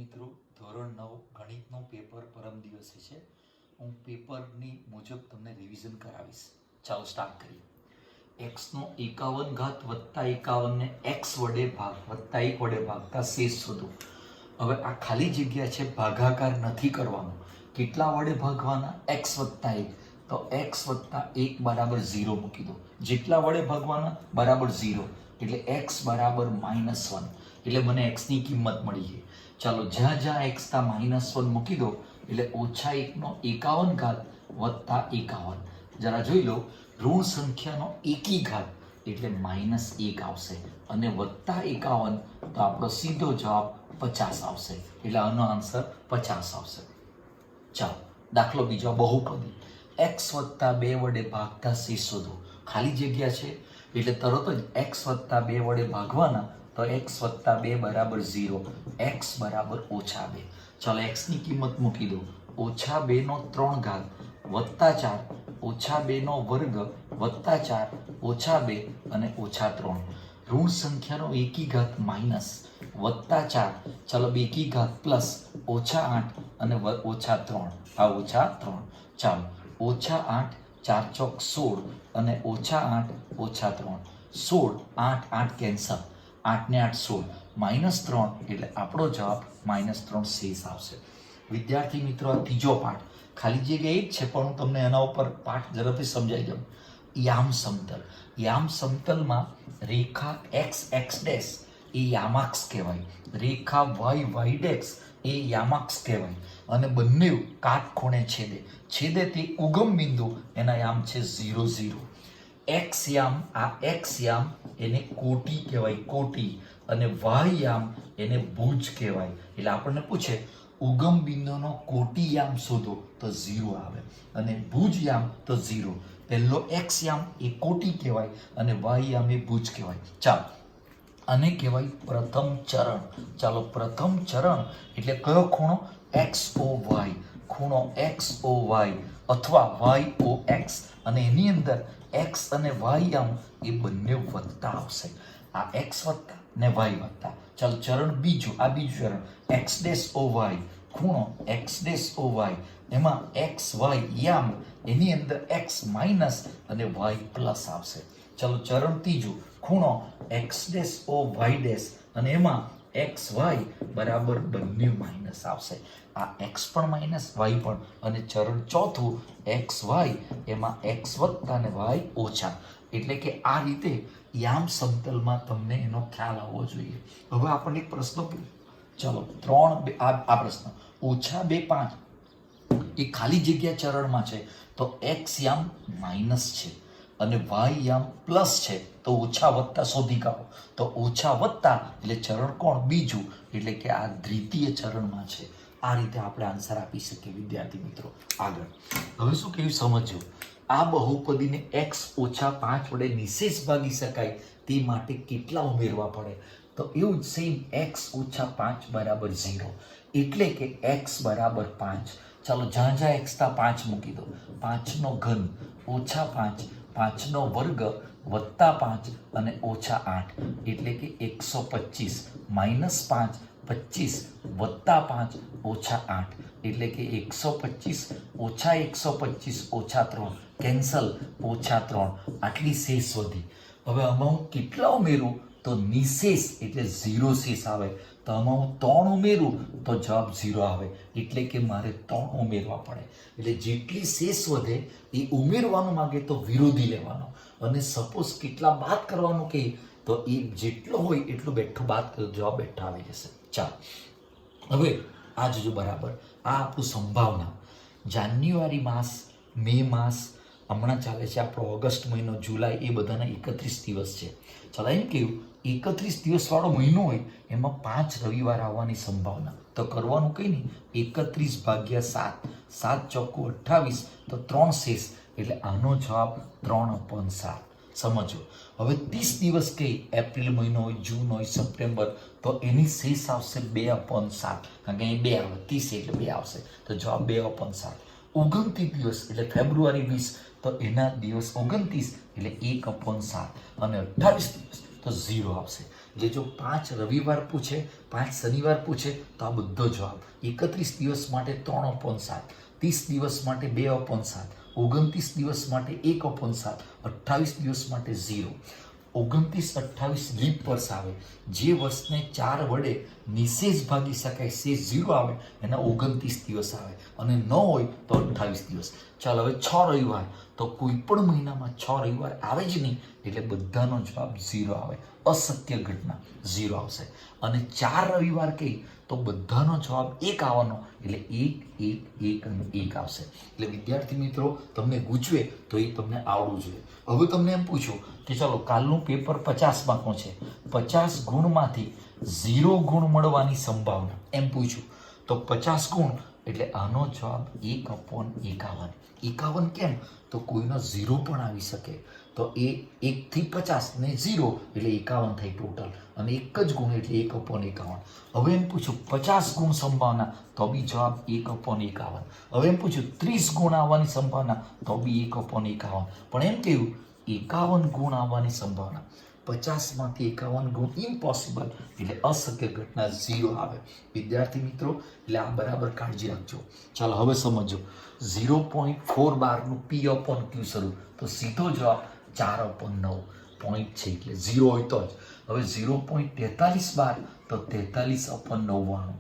મિત્રો, ધોરણ 9 ગણિતનું પેપર પરમ દિવસે છે. હું પેપરની મુજબ તમને રિવિઝન કરાવીશ. ચાલો સ્ટાર્ટ કરીએ. એક્સનો 51 વત્તા 51 ને એક્સ વડે વત્તા 1 વડે ભાગતા શેષ શોધો. હવે આ ખાલી જગ્યા છે, ભાગાકાર નથી કરવાનો. કેટલા વડે ભાગવાના? એક્સ વત્તા 1. તો એક્સ વત્તા 1 બરાબર 0 મૂકી દો. જેટલા વડે ભાગવાના બરાબર 0, એટલે એક્સ બરાબર -1. એટલે મને એક્સની કિંમત મળી છે. ચાલો જ્યાં જ્યાં એક્સ તા -1 મૂકી દો એટલે -1 નો 51 વત્તા 51. જરા જોઈ લો, ઋણ સંખ્યાનો એકી ઘાત એટલે -1 આવશે અને વત્તા 51 તો આપણો સીધો જવાબ 50 આવશે. એટલે આનો આન્સર 50 આવશે. ચાલો દાખલો બીજો, બહુપદી. એક્સ વત્તા 2 વડે ભાગતા શેષ શોધો. ખાલી જગ્યા છે એટલે તરત જ એક્સ વત્તા 2 વડે ભાગવાના. તો એક્સ વત્તા 2 બરાબર 0, એક્સ બરાબર -2. ચાલો એક્સની કિંમત મૂકી દો. -2 નો 3 ઘાત વત્તા 4, -2 નો વર્ગ વત્તા 4, -2 અને -3. ઋણ સંખ્યાનો એકી ઘાત માઇનસ વત્તા 4, ચાલો બેકી ઘાત પ્લસ -8 અને -3. આ -3. ચાલો -8 4 ચોક 16 અને -8 -3. 16 8 8 કેન્સલ, 8 ને 8 16, -3 એટલે આપણો જવાબ -3 શેષ આવશે. વિદ્યાર્થી મિત્રો, આ ત્રીજો પાઠ ખાલી જગ્યા એ જ છે, પણ હું તમને એના ઉપર પાઠ ઝડપથી સમજાઈ દઉં. યામ સમતલ. યામ સમતલમાં રેખા એક્સ એક્સ ડેશ એ યામાક્ષ કહેવાય, રેખા વાય વાય ડેશ એ યામાક્ષ કહેવાય, અને બંને કાટખૂણે છેદે. છેદે તે ઉગમ બિંદુ એના યામ છે 0 0. એક્સ યામ, આ એક્સ યામ એને કોટી કહેવાય, કોટી, અને વાય યામ એને ભુજ કહેવાય. એટલે આપણને પૂછે ઉગમ બિંદુનો કોટી યામ શોધો તો 0 આવે, અને ભુજ યામ તો 0. પહેલો એક્સ યામ એ કોટી કહેવાય અને વાય યામ એ ભુજ કહેવાય. ચાલો આને કહેવાય પ્રથમ ચરણ. ચાલો પ્રથમ ચરણ એટલે કયો ખૂણો? એક્સ ઓ વાય, ખૂણો એક્સ ઓ વાય અથવા વાય ઓ એક્સ, અને એની અંદર એક્સ અને વાય યામ એ બંને વત્તા આવશે. આ એક્સ વત્તા ને વાય વત્તા. ચાલો ચરણ બીજું, આ બીજું ચરણ એક્સ ડેશ ઓ વાય, ખૂણો એક્સ ડેશ ઓ વાય, એમાં એક્સ વાય યામ એની અંદર એક્સ માઇનસ અને વાય પ્લસ આવશે. ચાલો ચરણ ત્રીજું, ખૂણો X dash O Y dash, અને એમાં એક્સ વાય બરાબર બંને માઇનસ આવશે. આ એક્સ પણ માઇનસ, વાય પણ. અને ચરણ ચોથું એક્સ વાય, એમાં એક્સ વત્તા અને વાય ઓછા. એટલે કે આ રીતે યામ સમતલમાં તમને એનો ખ્યાલ આવવો જોઈએ. હવે આપણને એક પ્રશ્ન પૂછો. ચલો 3 આ પ્રશ્ન -2 5 એ ખાલી જગ્યા ચરણમાં છે, તો એક્સ યામ માઇનસ છે અને વાય યામ પ્લસ છે, તો ઓછા વત્તા શોધી કાઢો. તો ઓછા વત્તા એટલે ચરણ કોણ? બીજું, એટલે કે આ દ્વિતીય ચરણમાં છે. આ રીતે આપણે આન્સર આપી શકીએ. વિદ્યાર્થી મિત્રો આગળ હવે શું કહ્યું સમજો. આ બહુપદીને x - 5 વડે નિશેષ ભાગી શકાય તે માટે કેટલા ઉમેરવા પડે? તો એવું જ સેમ x - 5 બરાબર 0, એટલે કે x બરાબર 5. ચાલો જ્યાં જ્યાં x તા 5 મૂકી દો. 5 નો ઘન -5, 5 નો વર્ગ વત્તા 5 અને -8, એટલે કે 125. -5 25 વત્તા 5 -8, એટલે કે 125 ઓછા 125 ઓછા 3 કેન્સલ, -3. આટલી શેષ વધી. હવે આમાં હું કેટલા ઉમેરું? તો નિશેષ એટલે 0 શેષ આવે. તો આમાં હું 3 ઉમેરું તો જવાબ 0 આવે, એટલે કે મારે 3 ઉમેરવા પડે. એટલે જેટલી શેષ વધે એ ઉમેરવાનું માંગે તો વિરોધી લેવાનો, અને સપોઝ કેટલા બાદ કરવાનું કહે તો એ જેટલો હોય એટલું બેઠું બાદ કરો, જવાબ બેઠા આવી જશે. ચાલો હવે આ જોજો બરાબર. આ આપણું સંભાવના. જાન્યુઆરી માસ, મે માસ, હમણાં ચાલે છે આપણો ઓગસ્ટ મહિનો, જુલાઈ, એ બધાના 31 દિવસ છે. ચાલો એમ કહ્યું 31 દિવસવાળો મહિનો હોય એમાં 5 રવિવાર આવવાની સંભાવના. તો કરવાનું કંઈ નહીં, 31 ભાગ્યા 7, 7 ચોખ્ખું 28, તો 3 શેષ, એટલે આનો જવાબ 3/7. સમજો. હવે 30 દિવસ કઈ, એપ્રિલ મહિનો હોય, જૂન હોય, સપ્ટેમ્બર, તો એની શેષ આવશે 2/7, કારણ કે અહીં 2 આવે, 30 એટલે 2 આવશે, તો જવાબ 2/7. 29 દિવસ એટલે ફેબ્રુઆરી 20, તો એના દિવસ 29 એટલે 1/7, અને 28 દિવસ તો 0 આવશે. એટલે જો 5 રવિવાર પૂછે, 5 શનિવાર પૂછે તો આ બધો જવાબ. 31 દિવસ માટે 3/7, 30 દિવસ માટે 2/7, 29 દિવસ માટે 1/7, 28 દિવસ માટે 0. 29, 28 લીપ વર્ષ આવે. જે વર્ષને 4 વડે નિશેષ ભાગી શકાય, શેષ 0 આવે, એના 29 દિવસ આવે, અને ન હોય તો 28 દિવસ. ચાલો હવે 6 રવિવાર, તો કોઈ પણ મહિનામાં 6 રવિવાર આવે જ નહીં, એટલે બધાનો જવાબ 0 આવે. અશક્ય ઘટના 0 આવશે. અને 4 રવિવાર કહી તો બધાનો જવાબ 1 આવવાનો, એટલે 1, 1, 1 અને 1 આવશે. એટલે વિદ્યાર્થી મિત્રો, તમને ગૂંચવે તો એ તમને આવડવું જોઈએ. હવે તમને એમ પૂછું કે ચાલો કાલનું પેપર 50 માર્કનું છે, 50 ગુણમાંથી 0 ગુણ મળવાની સંભાવના એમ પૂછ્યું, તો 50 ગુણ એટલે આનો જવાબ 1/51. 51 કેમ? તો કોઈનો 0 પણ આવી શકે, તો એ 1 થી 50 ને 0 એટલે 51 થાય ટોટલ, અને એક જ ગુણ એટલે 1/51. હવે એમ પૂછ્યું 50 ગુણ સંભાવના, તો બી જવાબ 1/51. હવે એમ પૂછ્યું 30 ગુણ આવવાની સંભાવના, તો બી 1/51. પણ એમ કહ્યું 51 ગુણ આવવાની સંભાવના, 50 માંથી 51 ગુણ ઇમ્પોસિબલ, એટલે અશક્ય ઘટના 0 આવે. વિદ્યાર્થી મિત્રો, એટલે આ બરાબર કાળજી રાખજો. ચાલો હવે સમજો. 0.412 નું P/Q શરૂ, તો સીધો જવાબ 4/9 પોઈન્ટ છે, એટલે 0 હોય તો જ. હવે 0.4312 તો 43/99,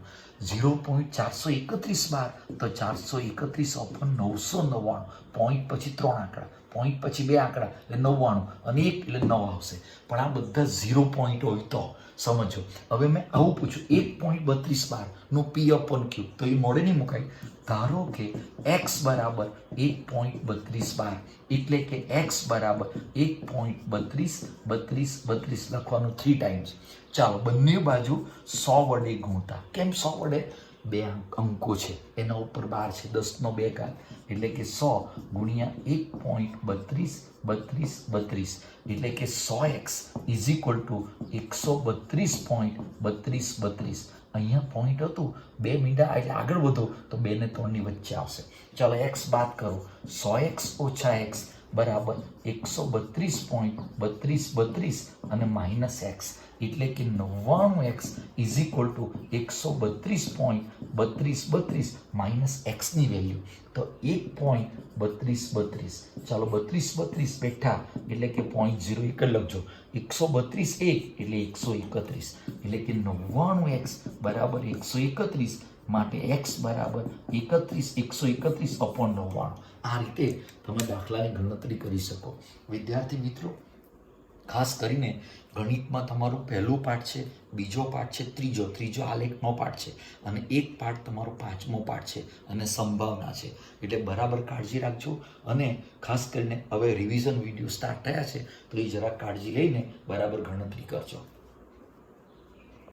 0.43112 તો 431/999, પોઈન્ટ પછી 3 આંકડા, પોઈન્ટ પછી 2 આંકડા એટલે 99, અને 1 એટલે 9 આવશે. પણ આ બધા 0 પોઈન્ટ હોય તો સમજો. હવે મેં આવું પૂછ્યું 1.3212 નું P/Q, તો એ મોડે નહીં મુકાય. ધારો કે x બરાબર 1.3212, એટલે કે x બરાબર 1.32 લખવાનું 3 ટાઈમ્સ. ચાલો બંને બાજુ 100 વડે ગુણતા. કેમ 100 વડે? 2 અંકો છે, એના ઉપર 12 છે, 10 નો 2 ઘાત, એટલે કે 100 ગુણ્યા 1.32, એટલે કે 100x ઇઝ ઇક્વલ ટુ 132.32. અહીંયા પોઈન્ટ હતું, 2 મીંડા એટલે આગળ વધો તો 2 ને 3 ની વચ્ચે આવશે. ચાલો x બાદ કરો, 100x ઓછા x બરાબર 132.32 અને માઇનસ x, એટલે કે 99x is equal to 132.32 minus x ની વેલ્યુ, તો 1.32. ચાલો 32 બેઠા એટલે કે 0.01 જ લખજો. 132 એટલે 131, એટલે કે 99x બરાબર 131, માટે x બરાબર 131/99. આ રીતે તમે દાખલાની ગણતરી કરી શકો. વિદ્યાર્થી મિત્રો, ખાસ કરીને ગણિતમાં તમારું પહેલું પાઠ છે, બીજો પાઠ છે, ત્રીજો આલેખનો પાઠ છે, અને એક પાઠ તમારો 5મો પાઠ છે, અને સંભાવના છે. એટલે બરાબર કાળજી રાખજો. અને ખાસ કરીને હવે રિવિઝન વિડીયો સ્ટાર્ટ થયા છે, તો એ જરા કાળજી લઈને બરાબર ગણતરી કરજો.